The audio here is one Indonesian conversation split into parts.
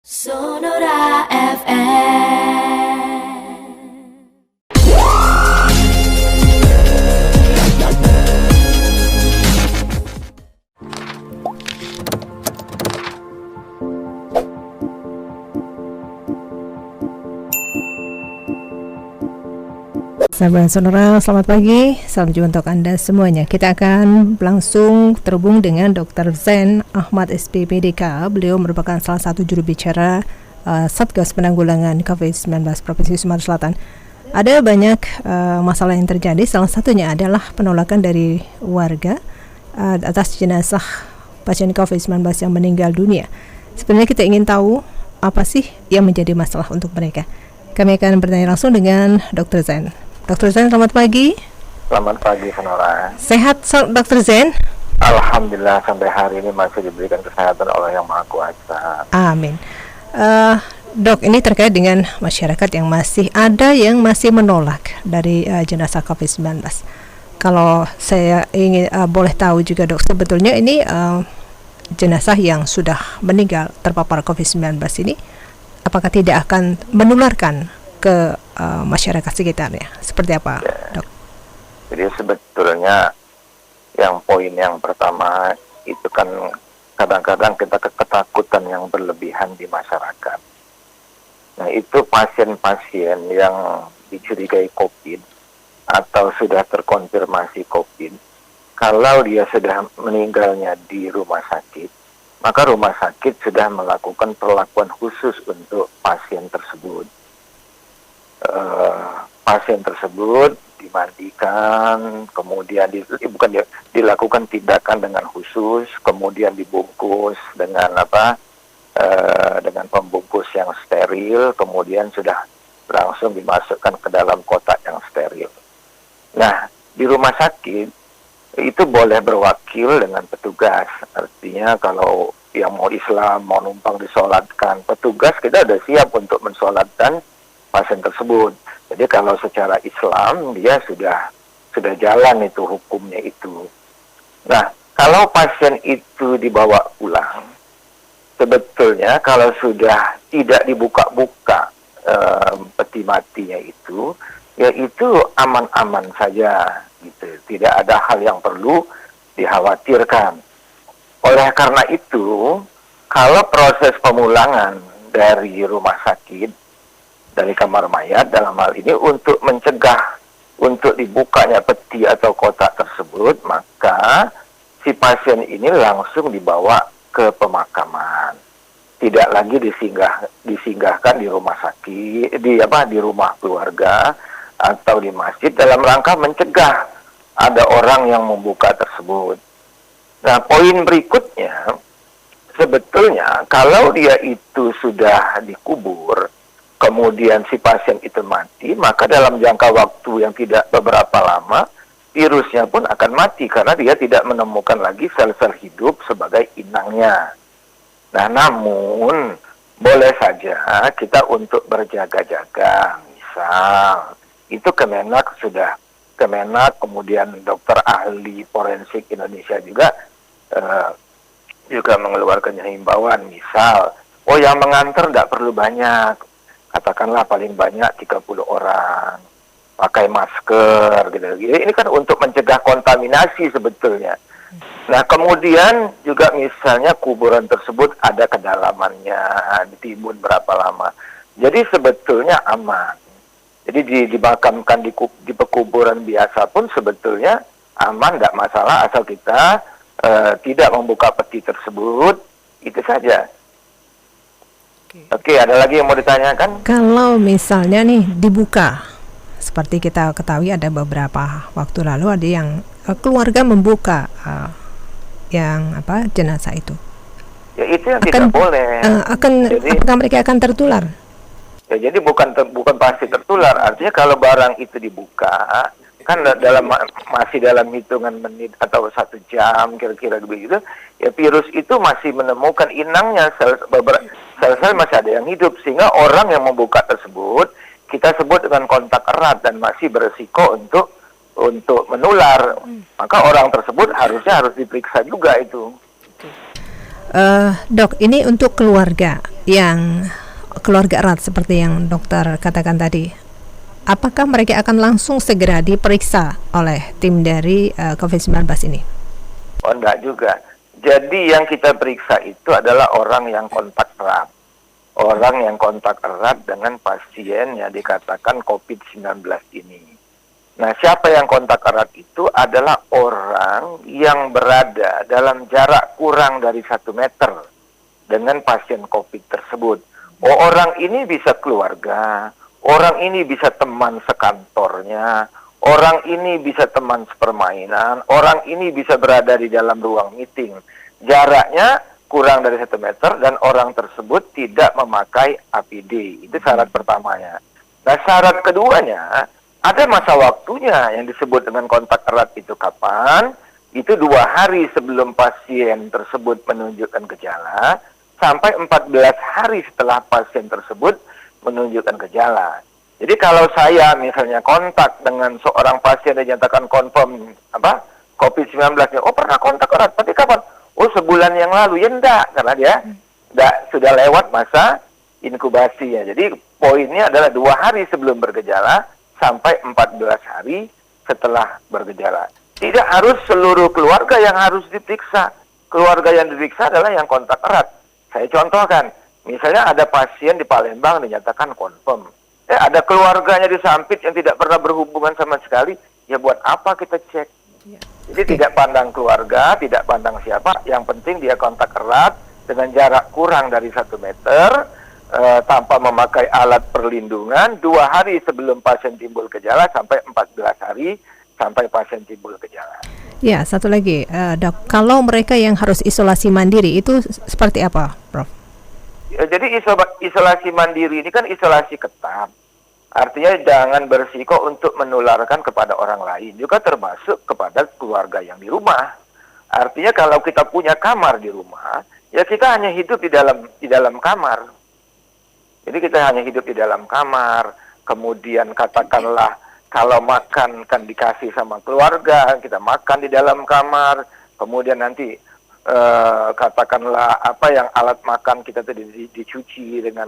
Sonora FM. Sahabat Sonora, selamat pagi. Salam juga untuk Anda semuanya. Kita akan langsung terhubung dengan Dr. Zain Ahmad SPPDK. Beliau merupakan salah satu juru bicara Satgas Penanggulangan COVID-19 Provinsi Sumatera Selatan. Ada banyak masalah yang terjadi. Salah satunya adalah penolakan dari warga atas jenazah pasien COVID-19 yang meninggal dunia. Sebenarnya kita ingin tahu apa sih yang menjadi masalah untuk mereka. Kami akan bertanya langsung dengan Dr. Zain. Dr. Zain, selamat pagi. Selamat pagi, Sonora. Sehat, Dr. Zain? Alhamdulillah, sampai hari ini masih diberikan kesehatan oleh Yang Maha Kuasa. Amin. Dok, ini terkait dengan masyarakat yang masih menolak dari jenazah COVID-19. Kalau saya ingin boleh tahu juga, Dok, sebetulnya ini jenazah yang sudah meninggal terpapar COVID-19 ini, apakah tidak akan menularkan ke masyarakat sekitarnya? Seperti apa, Dok? Jadi sebetulnya yang poin yang pertama itu kan kadang-kadang kita ketakutan yang berlebihan di masyarakat. Nah, itu pasien-pasien yang dicurigai COVID atau sudah terkonfirmasi COVID, kalau dia sudah meninggalnya di rumah sakit, maka rumah sakit sudah melakukan perlakuan khusus untuk pasien tersebut. Pasien tersebut dimandikan, kemudian dilakukan tindakan dengan khusus, kemudian dibungkus dengan dengan pembungkus yang steril, kemudian sudah langsung dimasukkan ke dalam kotak yang steril. Nah, di rumah sakit itu boleh berwakil dengan petugas. Artinya kalau yang mau Islam, mau numpang disolatkan, petugas kita sudah siap untuk mensolatkan pasien tersebut. Jadi kalau secara Islam dia sudah jalan itu hukumnya itu. Nah, kalau pasien itu dibawa pulang, sebetulnya kalau sudah tidak dibuka-buka peti matinya itu, ya itu aman-aman saja gitu. Tidak ada hal yang perlu dikhawatirkan. Oleh karena itu, kalau proses pemulangan dari rumah sakit, dari kamar mayat dalam hal ini untuk mencegah untuk dibukanya peti atau kotak tersebut, maka si pasien ini langsung dibawa ke pemakaman. Tidak lagi disinggahkan di rumah sakit, di rumah keluarga atau di masjid dalam rangka mencegah ada orang yang membuka tersebut. Nah, poin berikutnya, sebetulnya kalau dia itu sudah dikubur, kemudian si pasien itu mati, maka dalam jangka waktu yang tidak beberapa lama, virusnya pun akan mati karena dia tidak menemukan lagi sel-sel hidup sebagai inangnya. Nah, namun boleh saja kita untuk berjaga-jaga. Misal, itu Kemenak kemudian dokter ahli forensik Indonesia juga mengeluarkan himbauan. Misal, yang mengantar tidak perlu banyak. Katakanlah paling banyak 30 orang, pakai masker, gitu. Ini kan untuk mencegah kontaminasi sebetulnya. Nah, kemudian juga misalnya kuburan tersebut ada kedalamannya, ditimbun berapa lama. Jadi sebetulnya aman. Jadi dimakamkan di pekuburan biasa pun sebetulnya aman, nggak masalah asal kita tidak membuka peti tersebut, itu saja. Oke, ada lagi yang mau ditanyakan? Kalau misalnya nih dibuka, seperti kita ketahui ada beberapa waktu lalu ada yang keluarga membuka jenazah itu. Ya itu yang tidak boleh. Apakah mereka akan tertular? Ya jadi bukan pasti tertular. Artinya kalau barang itu dibuka, kan masih dalam hitungan menit atau 1 jam kira-kira begitu, ya virus itu masih menemukan inangnya, sel-sel masih ada yang hidup, sehingga orang yang membuka tersebut kita sebut dengan kontak erat dan masih beresiko untuk menular. Maka orang tersebut harus diperiksa juga itu. Dok, ini untuk keluarga erat seperti yang dokter katakan tadi. Apakah mereka akan langsung segera diperiksa oleh tim dari COVID-19 ini? Oh, enggak juga. Jadi yang kita periksa itu adalah orang yang kontak erat. Orang yang kontak erat dengan pasien yang dikatakan COVID-19 ini. Nah, siapa yang kontak erat itu adalah orang yang berada dalam jarak kurang dari 1 meter dengan pasien COVID tersebut. Oh, orang ini bisa keluarga, orang ini bisa teman sekantornya, orang ini bisa teman sepermainan, orang ini bisa berada di dalam ruang meeting. Jaraknya kurang dari 1 meter dan orang tersebut tidak memakai APD. Itu syarat pertamanya. Nah, syarat keduanya, ada masa waktunya yang disebut dengan kontak erat itu kapan? Itu 2 hari sebelum pasien tersebut menunjukkan gejala sampai 14 hari setelah pasien tersebut menunjukkan gejala. Jadi kalau saya misalnya kontak dengan seorang pasien yang dinyatakan confirm COVID-19, oh pernah kontak erat, tapi kapan? Oh sebulan yang lalu, ya enggak, karena dia sudah lewat masa inkubasinya. Jadi poinnya adalah 2 hari sebelum bergejala sampai 14 hari setelah bergejala. Tidak harus seluruh keluarga yang harus diperiksa. Keluarga yang diperiksa adalah yang kontak erat. Saya contohkan, misalnya ada pasien di Palembang dinyatakan confirm. Ada keluarganya di Sampit yang tidak pernah berhubungan sama sekali, ya buat apa kita cek? Jadi tidak pandang keluarga, tidak pandang siapa, yang penting dia kontak erat dengan jarak kurang dari 1 meter, tanpa memakai alat perlindungan 2 hari sebelum pasien timbul gejala sampai 14 hari sampai pasien timbul gejala. Ya, satu lagi, Dok, kalau mereka yang harus isolasi mandiri itu seperti apa, Prof? Ya, jadi isolasi mandiri ini kan isolasi ketat. Artinya jangan berisiko untuk menularkan kepada orang lain, juga termasuk kepada keluarga yang di rumah. Artinya kalau kita punya kamar di rumah, ya kita hanya hidup di dalam kamar. Jadi kita hanya hidup di dalam kamar, kemudian katakanlah kalau makan kan dikasih sama keluarga, kita makan di dalam kamar, kemudian nanti katakanlah apa yang alat makan kita tadi dicuci dengan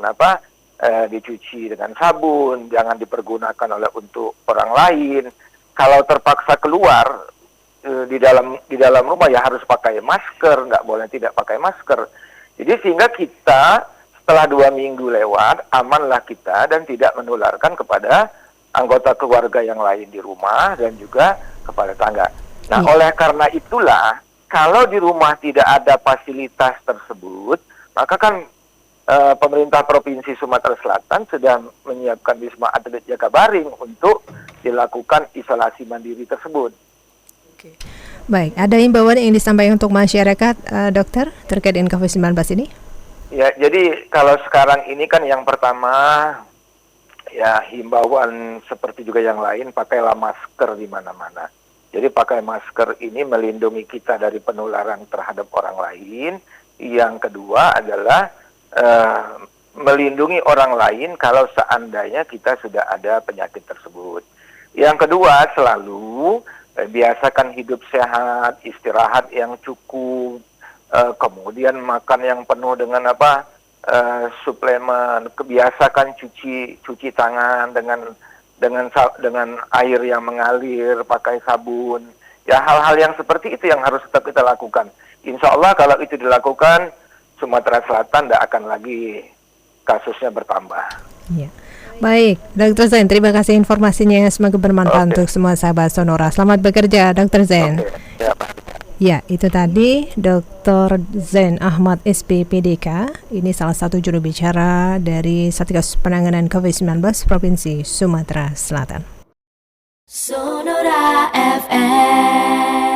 dicuci dengan sabun, jangan dipergunakan untuk orang lain. Kalau terpaksa keluar di dalam rumah ya harus pakai masker, nggak boleh tidak pakai masker. Jadi sehingga kita setelah 2 minggu lewat, amanlah kita dan tidak menularkan kepada anggota keluarga yang lain di rumah dan juga kepada tangga. Nah, oleh karena itulah, kalau di rumah tidak ada fasilitas tersebut, maka kan pemerintah Provinsi Sumatera Selatan sudah menyiapkan Wisma Atlet Jakabaring untuk dilakukan isolasi mandiri tersebut. Oke. Baik, ada himbauan yang disampaikan untuk masyarakat, dokter, terkait dengan COVID-19 ini? Ya, jadi kalau sekarang ini kan yang pertama, ya himbauan seperti juga yang lain, pakailah masker di mana-mana. Jadi pakai masker ini melindungi kita dari penularan terhadap orang lain. Yang kedua adalah melindungi orang lain kalau seandainya kita sudah ada penyakit tersebut. Yang kedua, selalu biasakan hidup sehat, istirahat yang cukup, kemudian makan yang penuh dengan suplemen, kebiasakan cuci tangan dengan air yang mengalir, pakai sabun. Ya, hal-hal yang seperti itu yang harus tetap kita lakukan. Insya Allah kalau itu dilakukan, Sumatera Selatan tidak akan lagi kasusnya bertambah. Ya. Baik, Dr. Zain, terima kasih informasinya, semoga bermanfaat untuk semua sahabat Sonora. Selamat bekerja, Dr. Zain. Ya, ya, itu tadi Dr. Zain Ahmad SPPDK. Ini salah satu juru bicara dari Satgas Penanganan COVID-19 Provinsi Sumatera Selatan. Sonora FM.